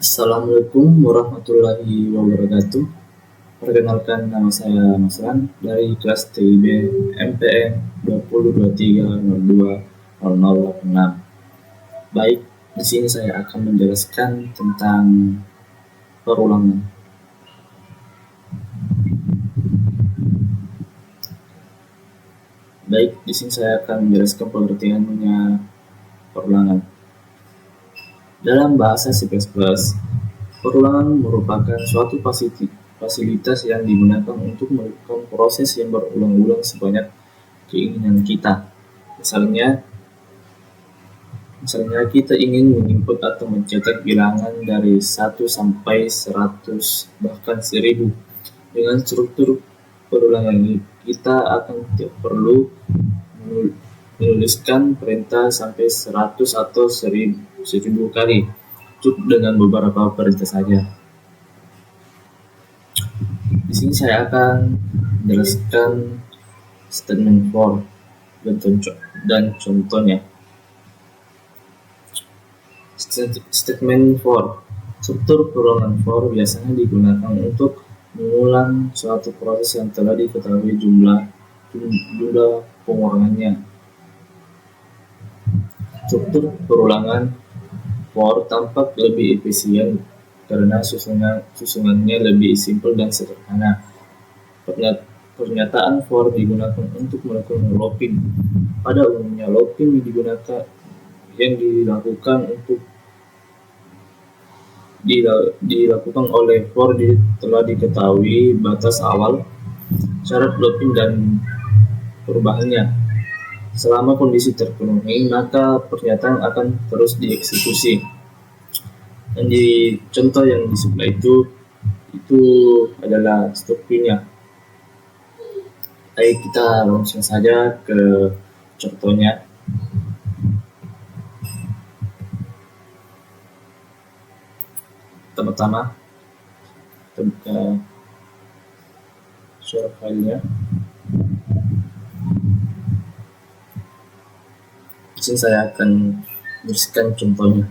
Assalamualaikum warahmatullahi wabarakatuh. Perkenalkan, nama saya Maslan dari kelas TIB MPN 2023020086. Baik, di sini saya akan menjelaskan tentang perulangan. Baik, di sini saya akan menjelaskan pengertiannya perulangan. Dalam bahasa C++, perulangan merupakan suatu fasilitas yang digunakan untuk melakukan proses yang berulang-ulang sebanyak keinginan kita. Misalnya kita ingin menginput atau mencetak bilangan dari 1 sampai 100 bahkan 1000. Dengan struktur perulangan ini, kita akan tidak perlu menuliskan perintah sampai 100 atau 1000 kali, cukup dengan beberapa perintah saja. Di sini saya akan menjelaskan statement for dan contohnya. Statement for. Struktur perulangan for biasanya digunakan untuk mengulang suatu proses yang telah diketahui jumlah pengulangannya. Struktur perulangan for tampak lebih efisien karena susunannya lebih simpel dan sederhana. Pernyataan for digunakan untuk melakukan looping. Pada umumnya, looping dilakukan oleh for telah diketahui batas awal, syarat looping dan perubahannya. Selama kondisi terpenuhi, maka pernyataan akan terus dieksekusi. Dan di contoh yang di sebelah itu adalah strukturnya. Baik, kita langsung saja ke contohnya. Pertama, kita buka share filenya. Di sini saya akan menuliskan contohnya.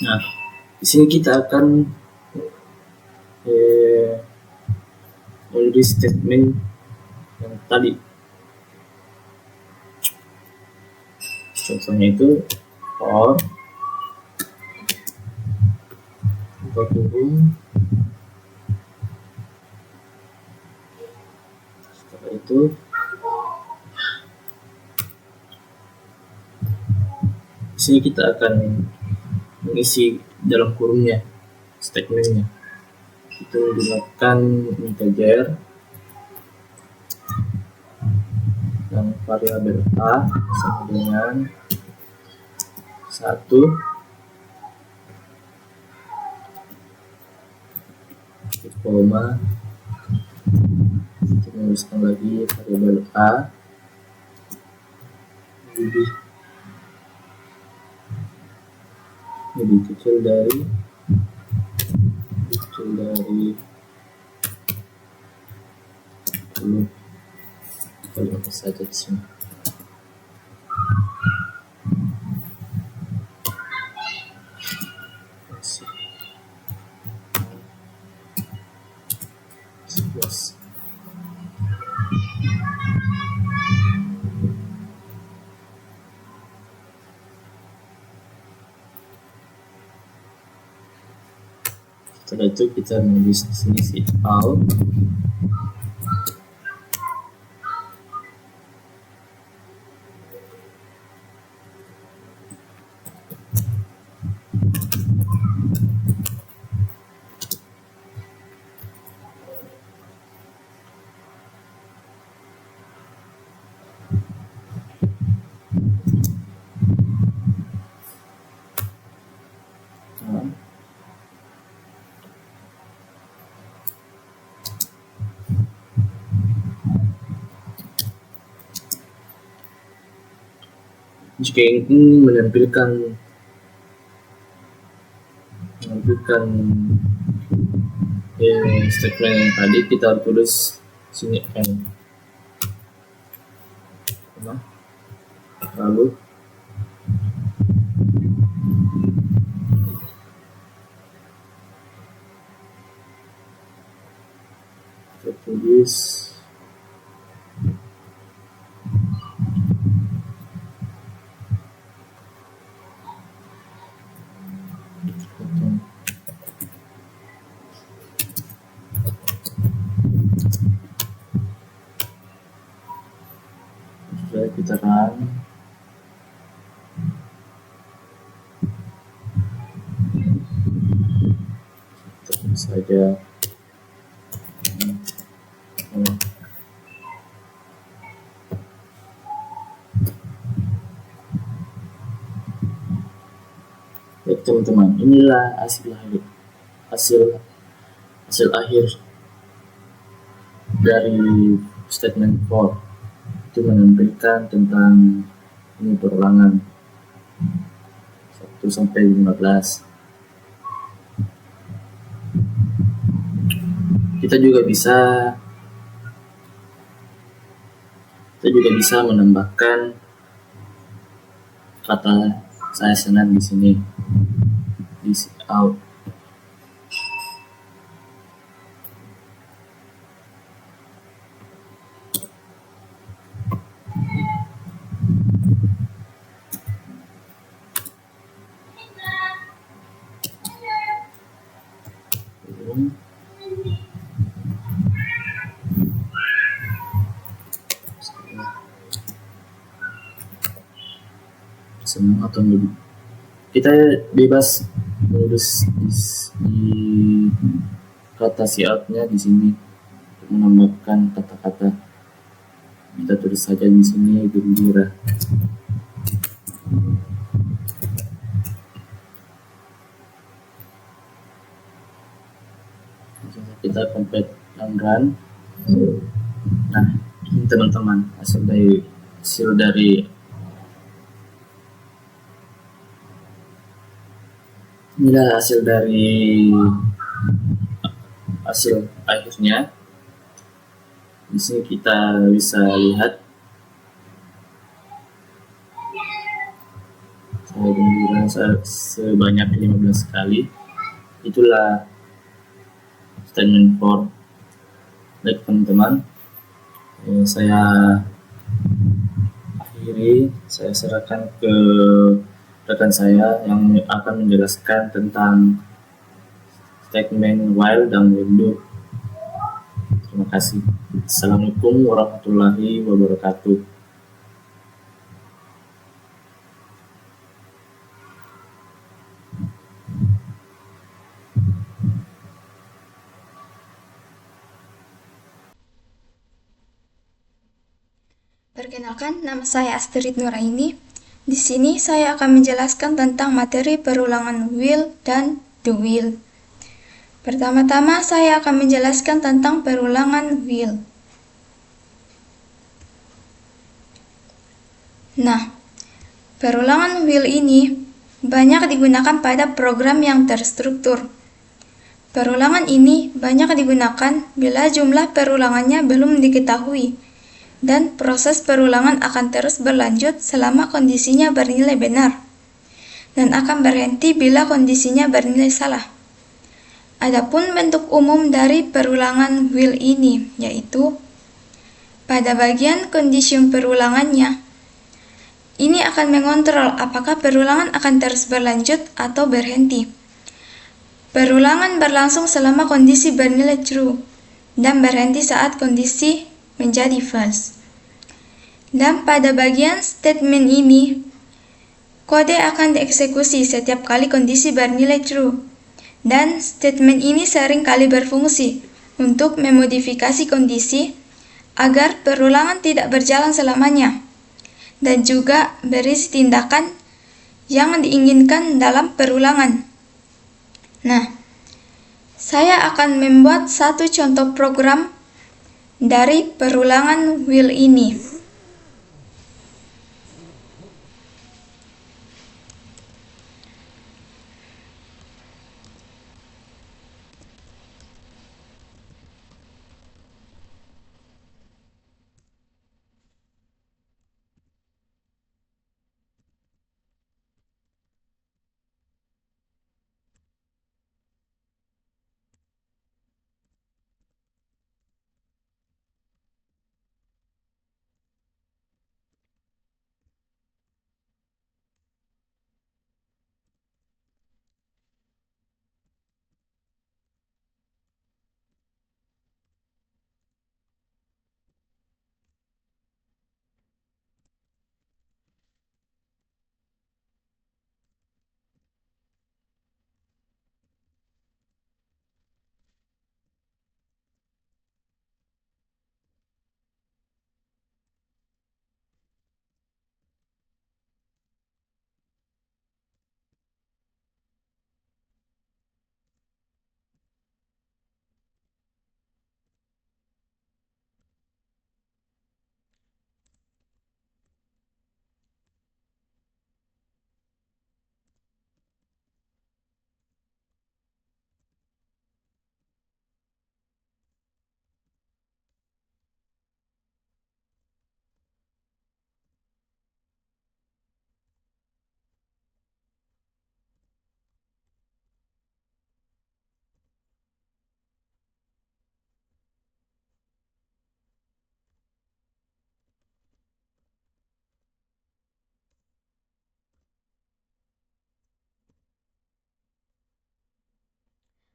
Nah, di sini kita akan menulis statement yang tadi. Contohnya itu for huruf. Setelah itu di sini kita akan mengisi dalam kurungnya statementnya. Itu menggunakan integer dan variabel a sama dengan 1 koma, kita menuliskan lagi variabel a lebih kecil dari 10. Kalau saja di sini. Setelah itu kita menulis di sini out Jika ingin menampilkan statement yang tadi, kita tulis sini N, lalu kita tulis kita run. Tentu saja baik teman-teman, inilah hasil akhir dari statement for. Itu menampilkan tentang ini perulangan 1 sampai 15. Kita juga bisa menambahkan kata saya senang di sini, di out. Senang atau lebih, kita bebas menulis di kata si outnya di sini untuk menambahkan kata-kata. Kita tulis saja di sini gembira. Kita complete dan run. Nah, ini teman-teman hasil dari inilah hasil akhirnya. Di sini kita bisa lihat saya gembira sebanyak 15 kali. Itulah statement for. Baik teman-teman, saya serahkan ke rekan saya yang akan menjelaskan tentang statement while dan while do. Terima kasih. Assalamualaikum warahmatullahi wabarakatuh. Perkenalkan, nama saya Astrid Nuraini. Di sini saya akan menjelaskan tentang materi perulangan will dan do will. Pertama-tama saya akan menjelaskan tentang perulangan will. Nah, perulangan will ini banyak digunakan pada program yang terstruktur. Perulangan ini banyak digunakan bila jumlah perulangannya belum diketahui, dan proses perulangan akan terus berlanjut selama kondisinya bernilai benar, dan akan berhenti bila kondisinya bernilai salah. Adapun bentuk umum dari perulangan will ini, yaitu pada bagian condition perulangannya, ini akan mengontrol apakah perulangan akan terus berlanjut atau berhenti. Perulangan berlangsung selama kondisi bernilai true, dan berhenti saat kondisi menjadi false. Dan pada bagian statement ini, kode akan dieksekusi setiap kali kondisi bernilai true, dan statement ini sering kali berfungsi untuk memodifikasi kondisi agar perulangan tidak berjalan selamanya, dan juga berisi tindakan yang diinginkan dalam perulangan. Nah, saya akan membuat satu contoh program dari perulangan will ini.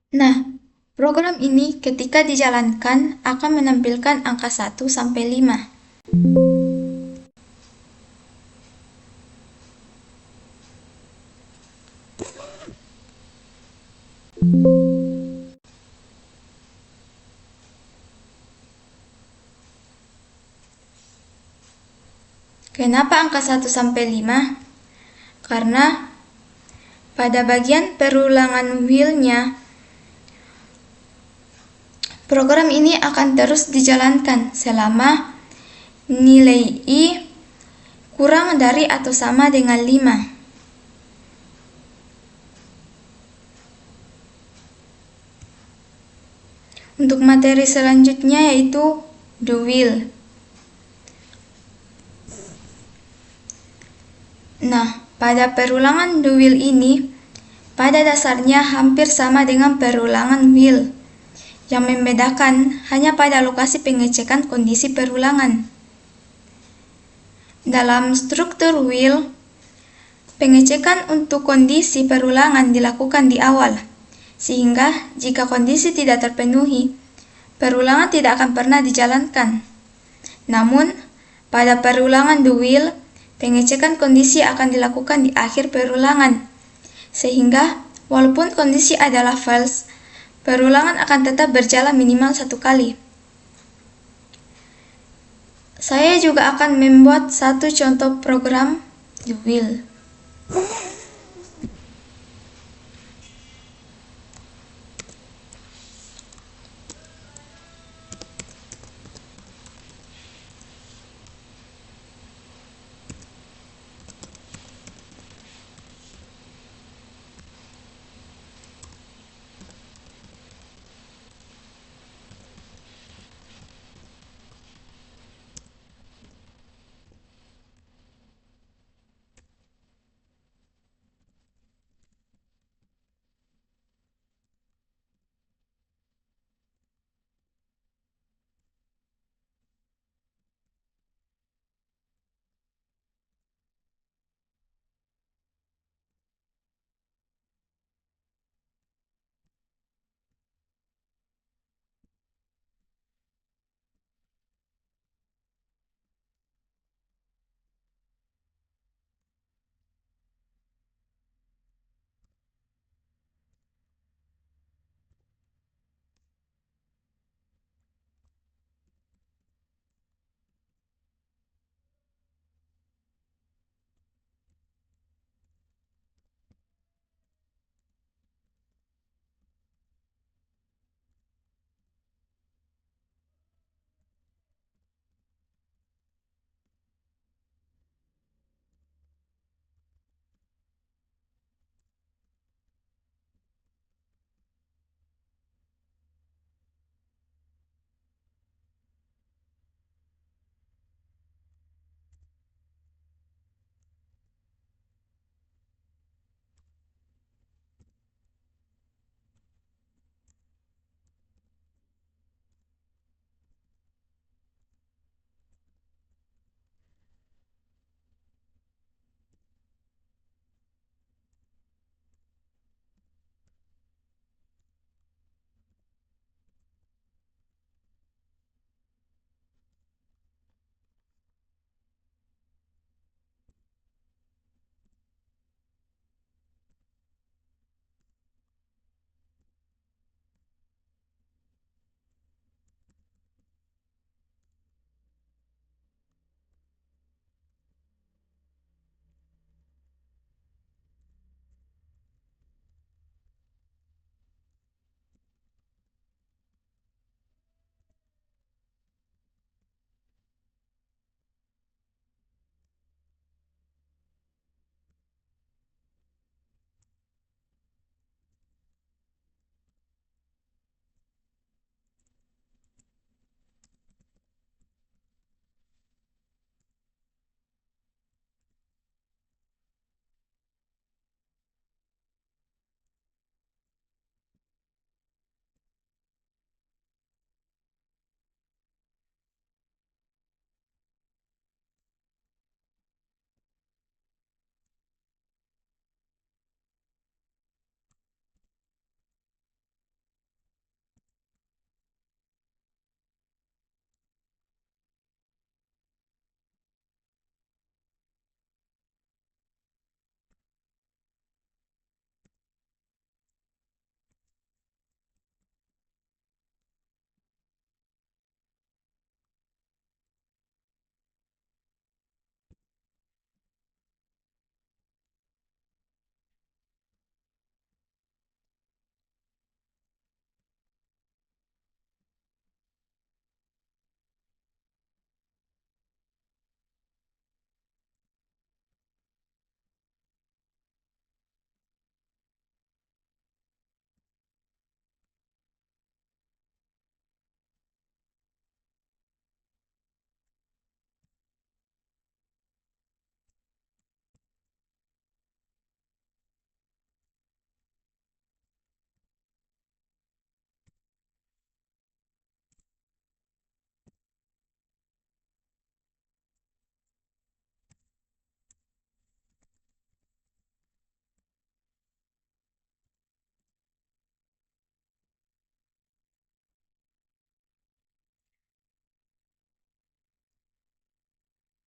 Nah, program ini ketika dijalankan akan menampilkan angka 1 sampai 5. Kenapa angka 1 sampai 5? Karena pada bagian perulangan while-nya, program ini akan terus dijalankan selama nilai I kurang dari atau sama dengan 5. Untuk materi selanjutnya yaitu do will. Nah, pada perulangan do will ini, pada dasarnya hampir sama dengan perulangan will. Yang membedakan hanya pada lokasi pengecekan kondisi perulangan. Dalam struktur will, pengecekan untuk kondisi perulangan dilakukan di awal, sehingga jika kondisi tidak terpenuhi, perulangan tidak akan pernah dijalankan. Namun, pada perulangan do will, pengecekan kondisi akan dilakukan di akhir perulangan, sehingga walaupun kondisi adalah false, perulangan akan tetap berjalan minimal 1 kali. Saya juga akan membuat satu contoh program do will.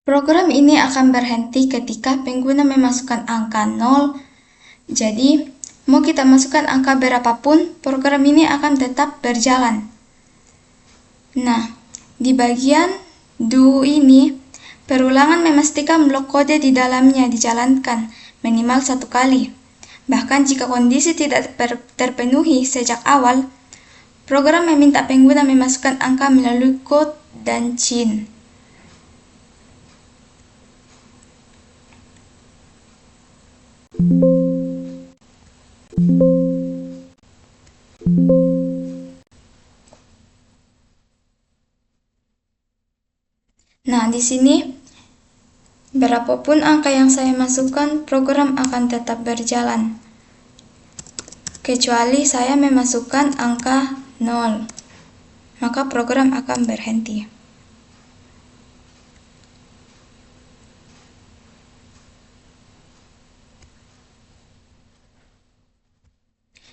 Program ini akan berhenti ketika pengguna memasukkan angka 0. Jadi, mau kita masukkan angka berapapun, program ini akan tetap berjalan. Nah, di bagian do ini, perulangan memastikan blok kode di dalamnya dijalankan minimal 1 kali. Bahkan jika kondisi tidak terpenuhi sejak awal, program meminta pengguna memasukkan angka melalui code dan CHIN. Nah, di sini berapapun angka yang saya masukkan, program akan tetap berjalan. Kecuali saya memasukkan angka 0, maka program akan berhenti.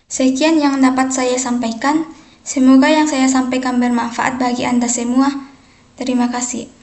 Sekian yang dapat saya sampaikan. Semoga yang saya sampaikan bermanfaat bagi Anda semua. Terima kasih.